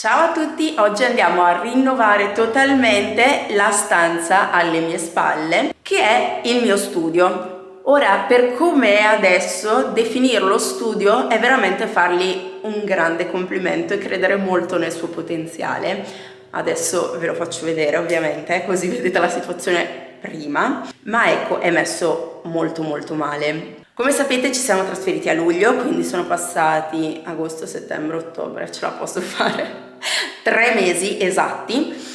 Ciao a tutti, oggi andiamo a rinnovare totalmente la stanza alle mie spalle, che è il mio studio. Ora, per come è adesso, definirlo studio è veramente fargli un grande complimento e credere molto nel suo potenziale. Adesso ve lo faccio vedere ovviamente, così vedete la situazione prima, ma ecco, è messo molto male. Come sapete ci siamo trasferiti a luglio, quindi sono passati agosto, settembre, ottobre, ce la posso fare, 3 mesi esatti.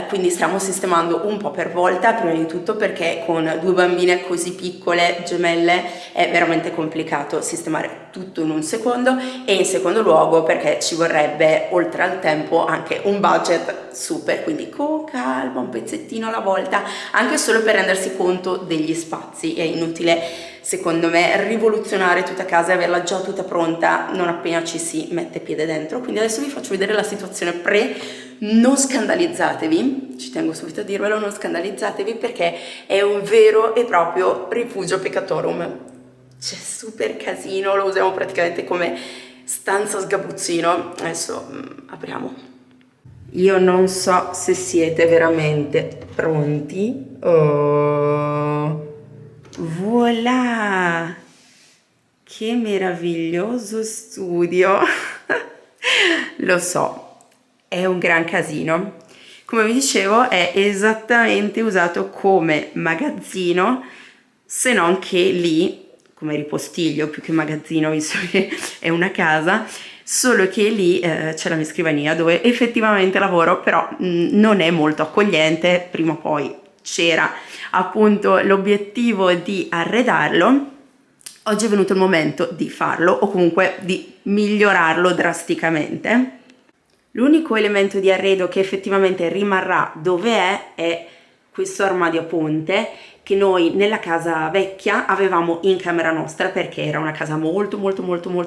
Quindi stiamo sistemando un po' per volta, prima di tutto perché con 2 bambine così piccole, gemelle, è veramente complicato sistemare tutto in un secondo, e in secondo luogo perché ci vorrebbe, oltre al tempo, anche un budget super, quindi con calma, un pezzettino alla volta, anche solo per rendersi conto degli spazi. È inutile, secondo me, rivoluzionare tutta casa e averla già tutta pronta non appena ci si mette piede dentro. Quindi adesso vi faccio vedere la situazione pre. Non scandalizzatevi, ci tengo subito a dirvelo, non scandalizzatevi perché è un vero e proprio rifugio peccatorum. C'è super casino, lo usiamo praticamente come stanza sgabuzzino. Adesso apriamo. Io non so se siete veramente pronti. Oh, voilà! Che meraviglioso studio! Lo so, è un gran casino. Come vi dicevo, è esattamente usato come magazzino, se non che lì, come ripostiglio più che magazzino, visto che è una casa, solo che lì c'è la mia scrivania dove effettivamente lavoro, però non è molto accogliente. Prima o poi c'era appunto l'obiettivo di arredarlo. Oggi è venuto il momento di farlo, o comunque di migliorarlo drasticamente. L'unico elemento di arredo che effettivamente rimarrà dove è questo armadio a ponte che noi nella casa vecchia avevamo in camera nostra, perché era una casa molto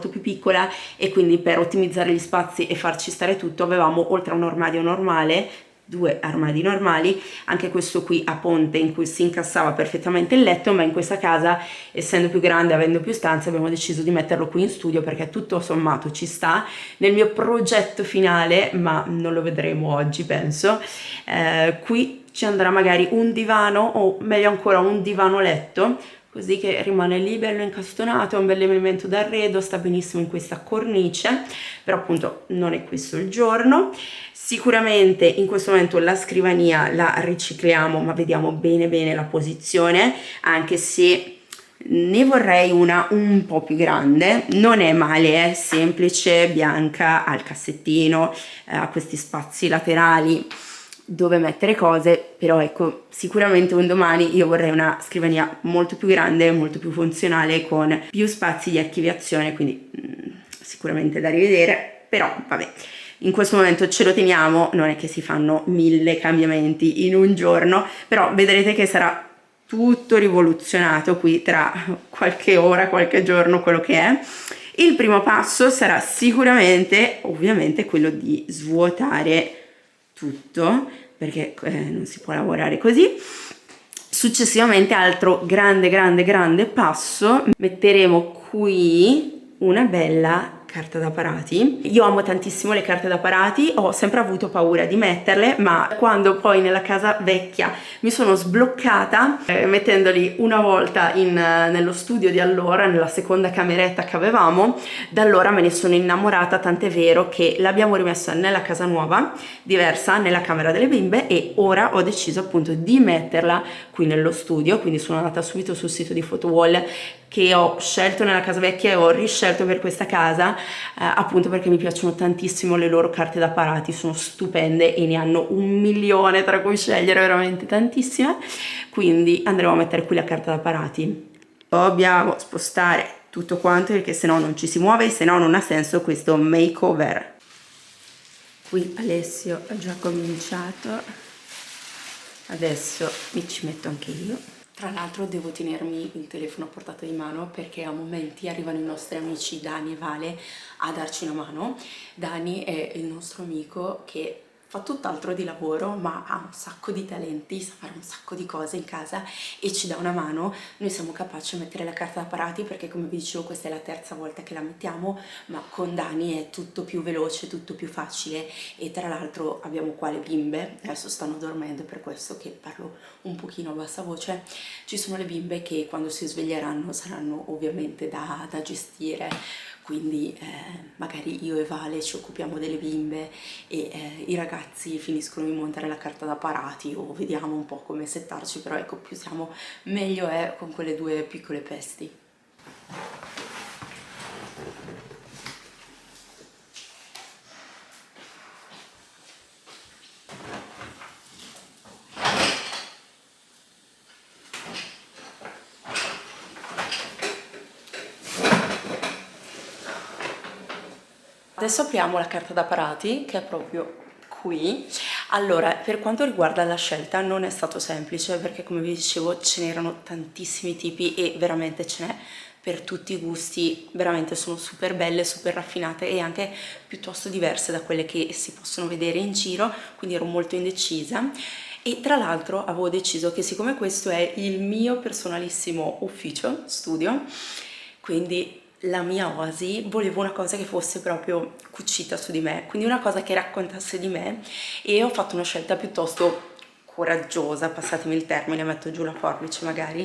più piccola, e quindi per ottimizzare gli spazi e farci stare tutto avevamo, oltre a un armadio normale, 2 armadi normali, anche questo qui a ponte in cui si incassava perfettamente il letto. Ma in questa casa, essendo più grande, avendo più stanze, abbiamo deciso di metterlo qui in studio perché tutto sommato ci sta nel mio progetto finale, ma non lo vedremo oggi, penso. Qui ci andrà magari un divano, o meglio ancora un divano letto, così che rimane lì bello incastonato, è un bel elemento d'arredo, sta benissimo in questa cornice, però appunto non è questo il giorno. Sicuramente in questo momento la scrivania la ricicliamo, ma vediamo bene la posizione, anche se ne vorrei una un po' più grande. Non è male, è semplice, bianca, ha il cassettino, ha questi spazi laterali dove mettere cose, però ecco, sicuramente un domani io vorrei una scrivania molto più grande, molto più funzionale, con più spazi di archiviazione, quindi sicuramente da rivedere, però vabbè. In questo momento ce lo teniamo, non è che si fanno 1000 cambiamenti in un giorno, però vedrete che sarà tutto rivoluzionato qui tra qualche ora, qualche giorno, quello che è. Il primo passo sarà sicuramente, ovviamente, quello di svuotare tutto, perché non si può lavorare così. Successivamente, altro grande passo, metteremo qui una bella carta da parati. Io amo tantissimo le carte da parati, ho sempre avuto paura di metterle, ma quando poi nella casa vecchia mi sono sbloccata mettendoli una volta nello studio di allora, nella seconda cameretta che avevamo, da allora me ne sono innamorata, tant'è vero che l'abbiamo rimessa nella casa nuova, diversa, nella camera delle bimbe, e ora ho deciso appunto di metterla qui nello studio. Quindi sono andata subito sul sito di Photowall, che ho scelto nella casa vecchia e ho riscelto per questa casa, appunto perché mi piacciono tantissimo le loro carte da parati, sono stupende e ne hanno 1.000.000 tra cui scegliere, veramente tantissime. Quindi andremo a mettere qui la carta da parati. Dobbiamo spostare tutto quanto perché sennò non ci si muove, se no non ha senso questo makeover. Qui Alessio ha già cominciato, adesso mi ci metto anche io. Tra l'altro devo tenermi il telefono a portata di mano perché a momenti arrivano i nostri amici Dani e Vale a darci una mano. Dani è il nostro amico che fa tutt'altro di lavoro, ma ha un sacco di talenti, sa fare un sacco di cose in casa e ci dà una mano. Noi siamo capaci di mettere la carta da parati perché, come vi dicevo, questa è la terza volta che la mettiamo, ma con Dani è tutto più veloce, tutto più facile. E tra l'altro abbiamo qua le bimbe, adesso stanno dormendo, per questo che parlo un pochino a bassa voce. Ci sono le bimbe che quando si sveglieranno saranno ovviamente da gestire, quindi magari io e Vale ci occupiamo delle bimbe e i ragazzi finiscono di montare la carta da parati o vediamo un po' come settarci, però ecco, più siamo meglio è con quelle due piccole pesti. Adesso apriamo la carta da parati, che è proprio qui. Allora, per quanto riguarda la scelta non è stato semplice perché, come vi dicevo, ce n'erano tantissimi tipi e veramente ce n'è per tutti i gusti. Veramente sono super belle, super raffinate e anche piuttosto diverse da quelle che si possono vedere in giro, quindi ero molto indecisa. E tra l'altro avevo deciso che, siccome questo è il mio personalissimo ufficio, studio, quindi la mia oasi, volevo una cosa che fosse proprio cucita su di me, quindi una cosa che raccontasse di me, e ho fatto una scelta piuttosto coraggiosa, passatemi il termine, metto giù la forbice magari,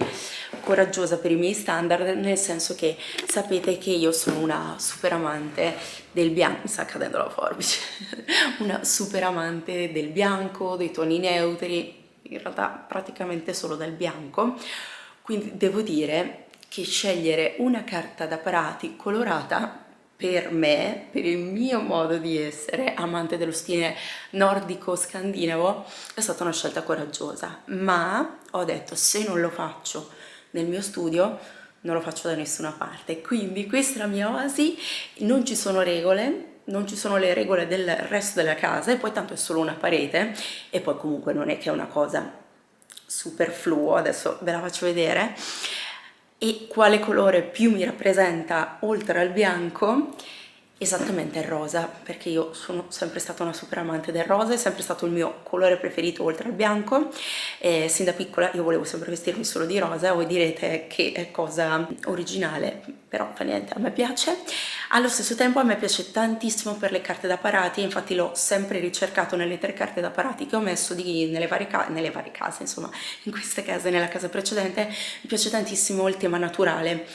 coraggiosa per i miei standard, nel senso che sapete che io sono una super amante del bianco, mi sta cadendo la forbice, una super amante del bianco, dei toni neutri, in realtà praticamente solo del bianco, quindi devo dire che scegliere una carta da parati colorata per me, per il mio modo di essere, amante dello stile nordico-scandinavo, è stata una scelta coraggiosa, ma ho detto, se non lo faccio nel mio studio, non lo faccio da nessuna parte. Quindi questa è la mia oasi, non ci sono regole, non ci sono le regole del resto della casa e poi tanto è solo una parete e poi comunque non è che è una cosa super fluo, adesso ve la faccio vedere. E quale colore più mi rappresenta oltre al bianco? Esattamente il rosa, perché io sono sempre stata una super amante del rosa, è sempre stato il mio colore preferito oltre al bianco, e sin da piccola io volevo sempre vestirmi solo di rosa. Voi direte che è cosa originale, però fa niente, a me piace. Allo stesso tempo a me piace tantissimo per le carte da parati, infatti l'ho sempre ricercato nelle 3 carte da parati che ho messo nelle varie case, insomma, in queste case, nella casa precedente. Mi piace tantissimo il tema naturale,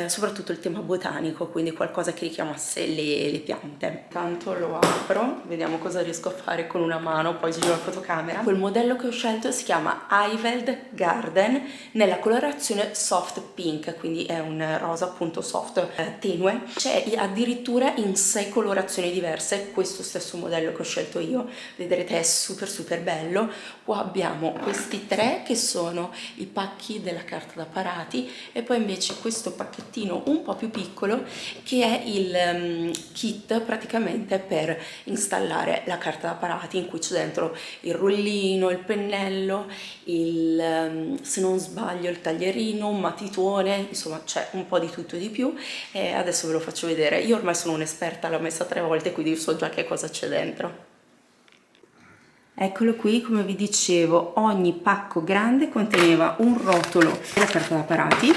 soprattutto il tema botanico, quindi qualcosa che richiamasse le piante. Tanto lo apro, vediamo cosa riesco a fare con una mano, poi giro la fotocamera. Quel modello che ho scelto si chiama Eiveld Garden nella colorazione soft pink, quindi è un rosa appunto soft, tenue. C'è addirittura in 6 colorazioni diverse questo stesso modello che ho scelto io, vedrete è super super bello. Qua abbiamo questi 3 che sono i pacchi della carta da parati e poi invece questo pacchettino un po' più piccolo che è il kit praticamente per installare la carta da parati, in cui c'è dentro il rullino, il pennello, se non sbaglio il taglierino, un matitone, insomma c'è un po' di tutto e di più, e adesso ve lo faccio vedere. Io ormai sono un'esperta, l'ho messa 3 volte, quindi so già che cosa c'è dentro. Eccolo qui, come vi dicevo, ogni pacco grande conteneva un rotolo della carta da parati,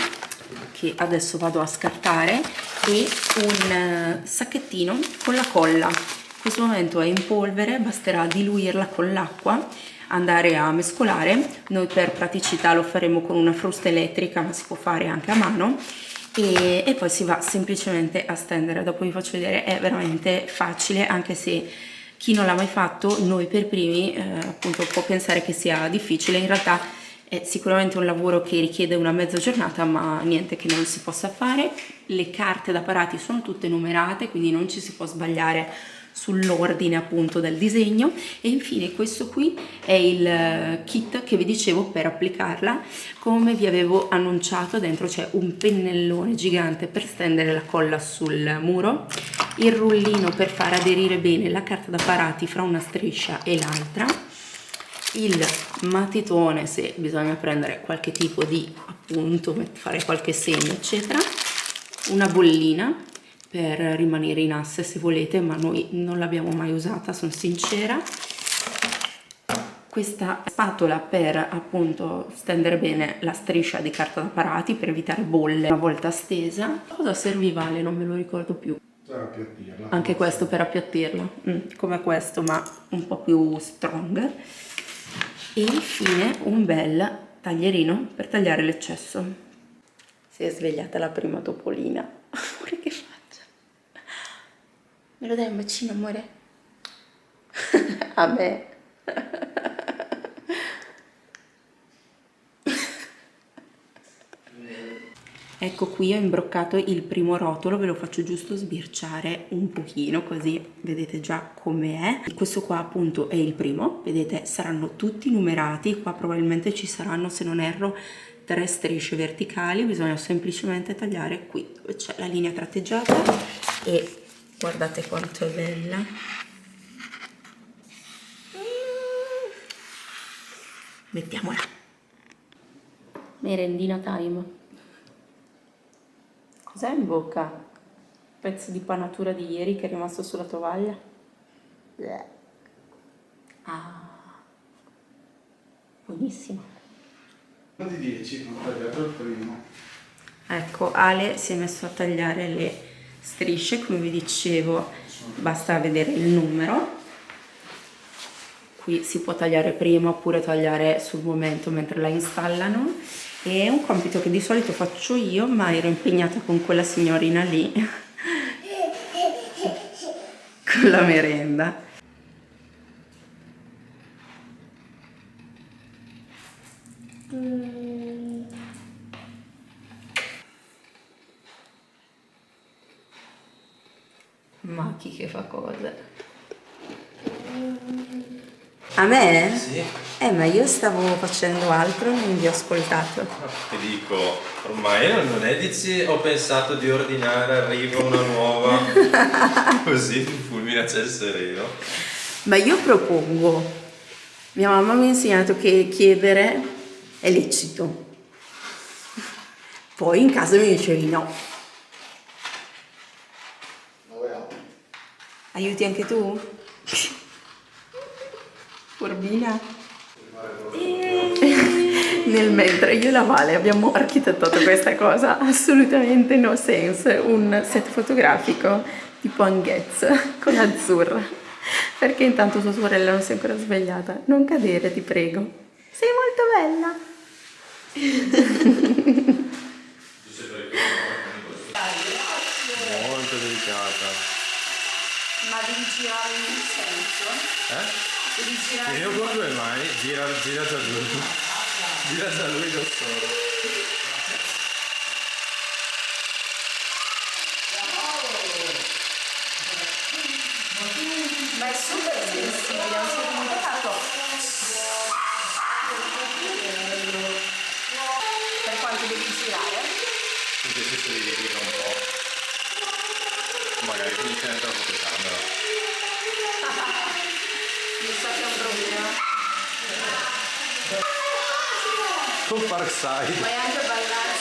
che adesso vado a scartare, e un sacchettino con la colla. In questo momento è in polvere, basterà diluirla con l'acqua, andare a mescolare. Noi per praticità lo faremo con una frusta elettrica, ma si può fare anche a mano, e poi si va semplicemente a stendere. Dopo vi faccio vedere, è veramente facile, anche se chi non l'ha mai fatto, noi per primi appunto può pensare che sia difficile. In realtà è sicuramente un lavoro che richiede una mezza giornata, ma niente che non si possa fare. Le carte da parati sono tutte numerate, quindi non ci si può sbagliare sull'ordine appunto del disegno. E infine questo qui è il kit che vi dicevo per applicarla. Come vi avevo annunciato, dentro c'è un pennellone gigante per stendere la colla sul muro, il rullino per far aderire bene la carta da parati fra una striscia e l'altra, il matitone se bisogna prendere qualche tipo di appunto, fare qualche segno eccetera, una bollina per rimanere in asse se volete, ma noi non l'abbiamo mai usata, sono sincera, questa spatola per appunto stendere bene la striscia di carta da parati per evitare bolle una volta stesa. Cosa serviva Ale? Non me lo ricordo più. Per appiattirla. Anche questo per appiattirla, come questo ma un po' più strong. E infine un bel taglierino per tagliare l'eccesso. Si è svegliata la prima topolina. Amore, che faccia? Me lo dai un bacino, amore? A me. Ecco, qui ho imbroccato il primo rotolo, ve lo faccio giusto sbirciare un pochino così vedete già com'è. Questo qua appunto è il primo, vedete saranno tutti numerati, qua probabilmente ci saranno, se non erro, 3 strisce verticali, bisogna semplicemente tagliare qui dove c'è la linea tratteggiata e guardate quanto è bella. Mettiamola. Merendina time. Cos'è in bocca? Pezzo di panatura di ieri che è rimasto sulla tovaglia? Ah, buonissimo. Uno di 10, ho tagliato il primo. Ecco, Ale si è messo a tagliare le strisce, come vi dicevo, basta vedere il numero. Qui si può tagliare prima oppure tagliare sul momento mentre la installano. È un compito che di solito faccio io, ma ero impegnata con quella signorina lì con la merenda. Ma chi che fa cose? A me? Sì. Ma io stavo facendo altro e non vi ho ascoltato. Ti dico, ormai non è dici ho pensato di ordinare, arriva una nuova, così fulmina c'è il sereno. Ma io propongo, mia mamma mi ha insegnato che chiedere è lecito. Poi in casa mi dicevi no. Aiuti anche tu? Furbina? Nel mentre io e la Vale abbiamo architettato questa cosa assolutamente no sense, un set fotografico tipo Anghezza con Azzurra, perché intanto sua sorella non si è ancora svegliata. Non cadere, ti prego, sei molto bella. Molto delicata. Ma devi girare in un senso? Devi girare. Io con 2 mani, gira da lui. Gira da lui da solo. Ma è super sensibile, non si è dimenticato. Per quanto devi girare? Invece se li dedica un po'. Magari finisce dentro la fotocamera. Mi sa che è un problema. Con Parkside. Puoi anche ballare.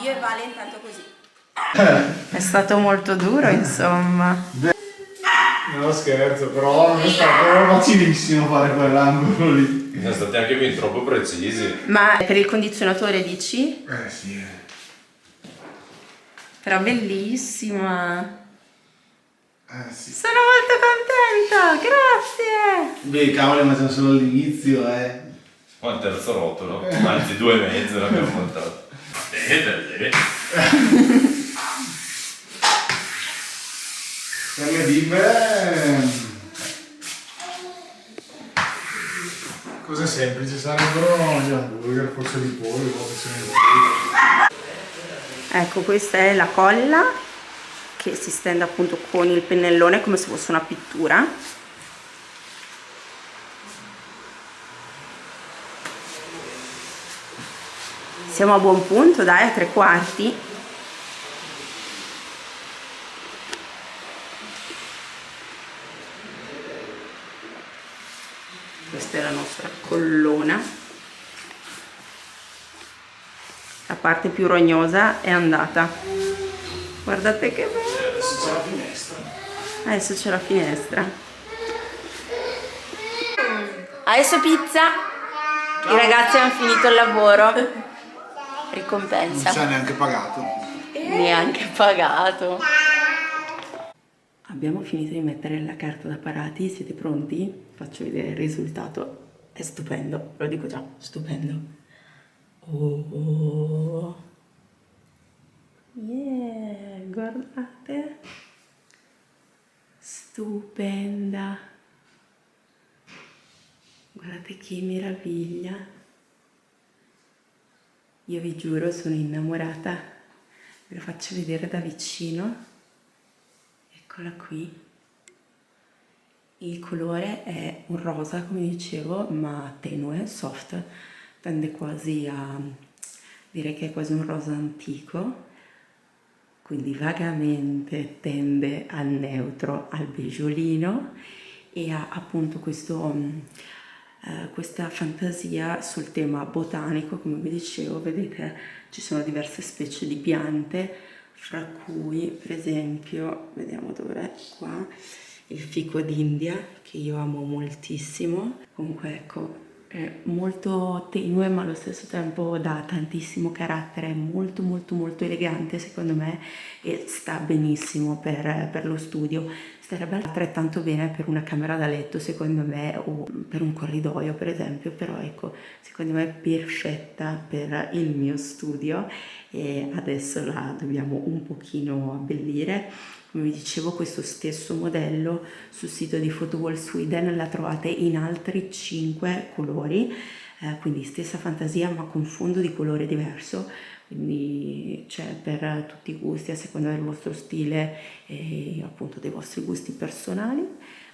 Io e Vale intanto così. È stato molto duro, insomma. No scherzo, però non è stato facilissimo fare quell'angolo lì. Siamo stati anche fin troppo precisi. Ma per il condizionatore dici? Sì. Però bellissima. Sì. Sono molto contenta, grazie. Beh, cavoli, ma siamo solo all'inizio, Qua il terzo rotolo, anzi 2 e mezzo l'abbiamo montato. Bene. Per le bimbe cose semplici sarebbero gli hamburger, forse di pollo, Ecco, questa è la colla che si stende appunto con il pennellone come se fosse una pittura. Siamo a buon punto, dai, a 3/4. Questa è la nostra collona. La parte più rognosa è andata. Guardate che bello. Adesso c'è la finestra. Adesso c'è la finestra. Adesso pizza. I ragazzi hanno finito il lavoro. Ricompensa. Non ci ha neanche pagato. Neanche pagato. Abbiamo finito di mettere la carta da parati, siete pronti? Faccio vedere il risultato. È stupendo, ve lo dico già, stupendo. Oh. Yeah, guardate. Stupenda. Guardate che meraviglia. Io vi giuro, sono innamorata. Ve lo faccio vedere da vicino. Eccola qui. Il colore è un rosa, come dicevo, ma tenue, soft. Tende quasi a dire che è quasi un rosa antico. Quindi vagamente tende al neutro, al beggiolino, e ha appunto questa fantasia sul tema botanico. Come vi dicevo, vedete, ci sono diverse specie di piante, fra cui per esempio, vediamo dov'è, qua, il fico d'India, che io amo moltissimo. Comunque ecco, è molto tenue ma allo stesso tempo dà tantissimo carattere, è molto molto molto elegante secondo me, e sta benissimo per lo studio. Starebbe altrettanto bene per una camera da letto secondo me, o per un corridoio per esempio, però ecco, secondo me è perfetta per il mio studio, e adesso la dobbiamo un pochino abbellire. Come vi dicevo, questo stesso modello sul sito di Photowall Sweden la trovate in altri 5 colori, quindi stessa fantasia ma con fondo di colore diverso, quindi c'è per tutti i gusti a seconda del vostro stile e appunto dei vostri gusti personali.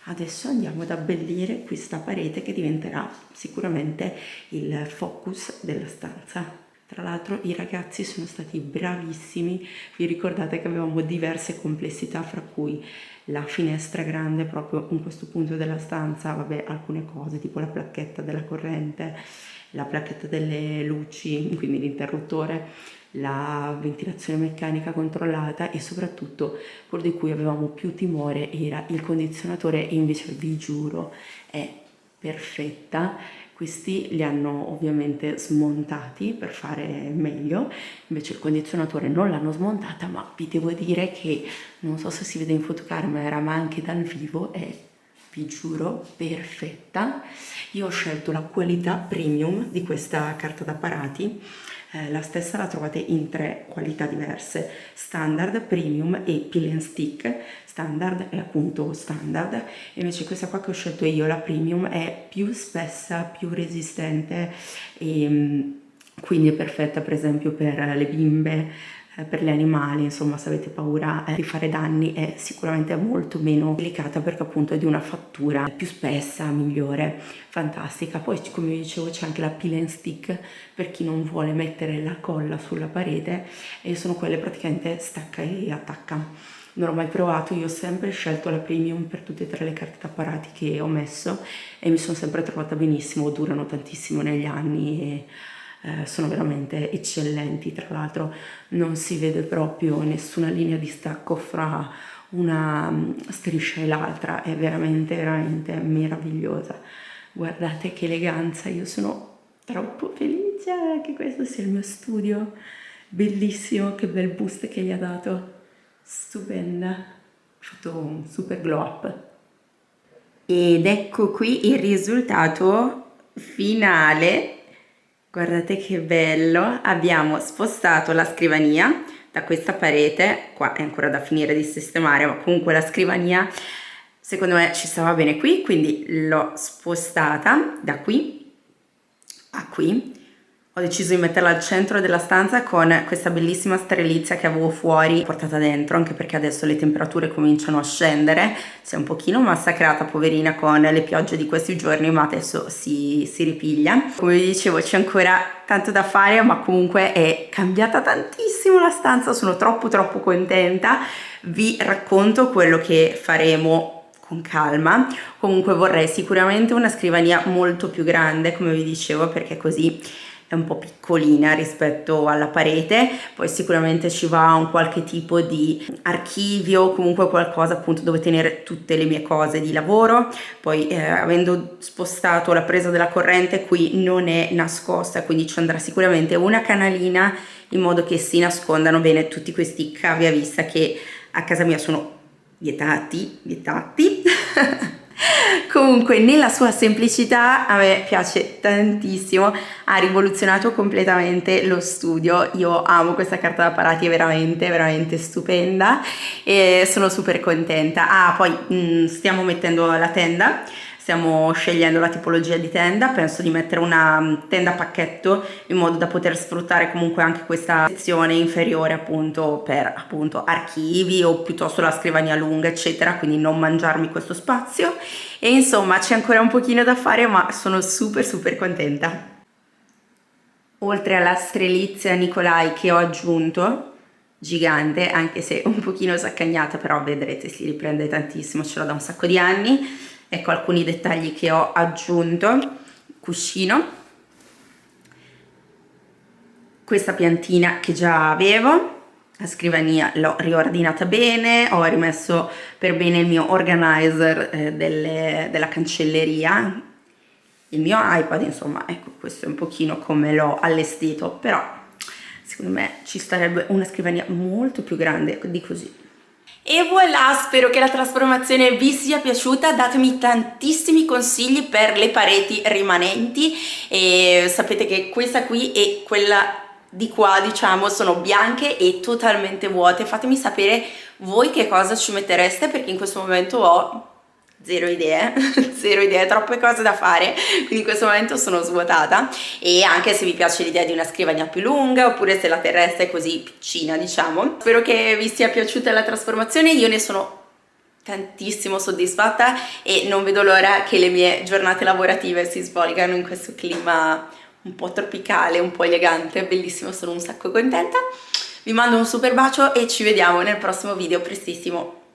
Adesso andiamo ad abbellire questa parete che diventerà sicuramente il focus della stanza. Tra l'altro i ragazzi sono stati bravissimi, vi ricordate che avevamo diverse complessità, fra cui la finestra grande proprio in questo punto della stanza, vabbè, alcune cose tipo la placchetta della corrente, la placchetta delle luci, quindi l'interruttore, la ventilazione meccanica controllata, e soprattutto quello di cui avevamo più timore era il condizionatore, e invece vi giuro è perfetta. Questi li hanno ovviamente smontati per fare meglio, invece il condizionatore non l'hanno smontata, ma vi devo dire che, non so se si vede in fotocamera ma anche dal vivo, è, vi giuro, perfetta. Io ho scelto la qualità premium di questa carta da parati. La stessa la trovate in 3 qualità diverse: standard, premium e peel and stick. Standard è appunto standard, e invece questa qua che ho scelto io, la premium, è più spessa, più resistente, e quindi è perfetta per esempio per le bimbe, per gli animali, insomma se avete paura di fare danni è sicuramente molto meno delicata, perché appunto è di una fattura più spessa, migliore, fantastica. Poi come vi dicevo c'è anche la peel and stick per chi non vuole mettere la colla sulla parete, e sono quelle praticamente stacca e attacca. Non ho mai provato, io ho sempre scelto la premium per tutte e 3 le carte da parati che ho messo, e mi sono sempre trovata benissimo, durano tantissimo negli anni e sono veramente eccellenti. Tra l'altro non si vede proprio nessuna linea di stacco fra una striscia e l'altra, è veramente veramente meravigliosa. Guardate che eleganza, io sono troppo felice che questo sia il mio studio, bellissimo, che bel boost che gli ha dato, stupenda, ho fatto un super glow up. Ed ecco qui il risultato finale. Guardate che bello, abbiamo spostato la scrivania da questa parete, qua è ancora da finire di sistemare, ma comunque la scrivania secondo me ci stava bene qui, quindi l'ho spostata da qui a qui. Ho deciso di metterla al centro della stanza con questa bellissima strelizia che avevo fuori portata dentro, anche perché adesso le temperature cominciano a scendere, si è un pochino massacrata poverina con le piogge di questi giorni, ma adesso si ripiglia. Come vi dicevo c'è ancora tanto da fare, ma comunque è cambiata tantissimo la stanza, sono troppo contenta. Vi racconto quello che faremo con calma. Comunque vorrei sicuramente una scrivania molto più grande, come vi dicevo, perché così è un po' piccolina rispetto alla parete, poi sicuramente ci va un qualche tipo di archivio, comunque qualcosa appunto dove tenere tutte le mie cose di lavoro. Poi avendo spostato la presa della corrente qui non è nascosta, quindi ci andrà sicuramente una canalina in modo che si nascondano bene tutti questi cavi a vista che a casa mia sono vietati. Comunque nella sua semplicità a me piace tantissimo, ha rivoluzionato completamente lo studio. Io amo questa carta da parati, è veramente veramente stupenda e sono super contenta. Poi stiamo mettendo la tenda, stiamo scegliendo la tipologia di tenda, penso di mettere una tenda a pacchetto in modo da poter sfruttare comunque anche questa sezione inferiore appunto per appunto archivi o piuttosto la scrivania lunga eccetera, quindi non mangiarmi questo spazio. E insomma c'è ancora un pochino da fare, ma sono super contenta. Oltre alla strelizia Nicolai che ho aggiunto, gigante, anche se un pochino saccagnata, però vedrete si riprende tantissimo, ce l'ho da un sacco di anni. Ecco alcuni dettagli che ho aggiunto: cuscino, questa piantina che già avevo, la scrivania l'ho riordinata bene, ho rimesso per bene il mio organizer della cancelleria, il mio iPad, insomma ecco questo è un pochino come l'ho allestito, però secondo me ci starebbe una scrivania molto più grande di così. E voilà, spero che la trasformazione vi sia piaciuta, datemi tantissimi consigli per le pareti rimanenti e sapete che questa qui e quella di qua diciamo sono bianche e totalmente vuote. Fatemi sapere voi che cosa ci mettereste, perché in questo momento ho zero idee, troppe cose da fare, quindi in questo momento sono svuotata. E anche se vi piace l'idea di una scrivania più lunga oppure se la terresta è così piccina diciamo. Spero che vi sia piaciuta la trasformazione, io ne sono tantissimo soddisfatta e non vedo l'ora che le mie giornate lavorative si svolgano in questo clima un po' tropicale, un po' elegante, bellissimo, sono un sacco contenta. Vi mando un super bacio e ci vediamo nel prossimo video prestissimo.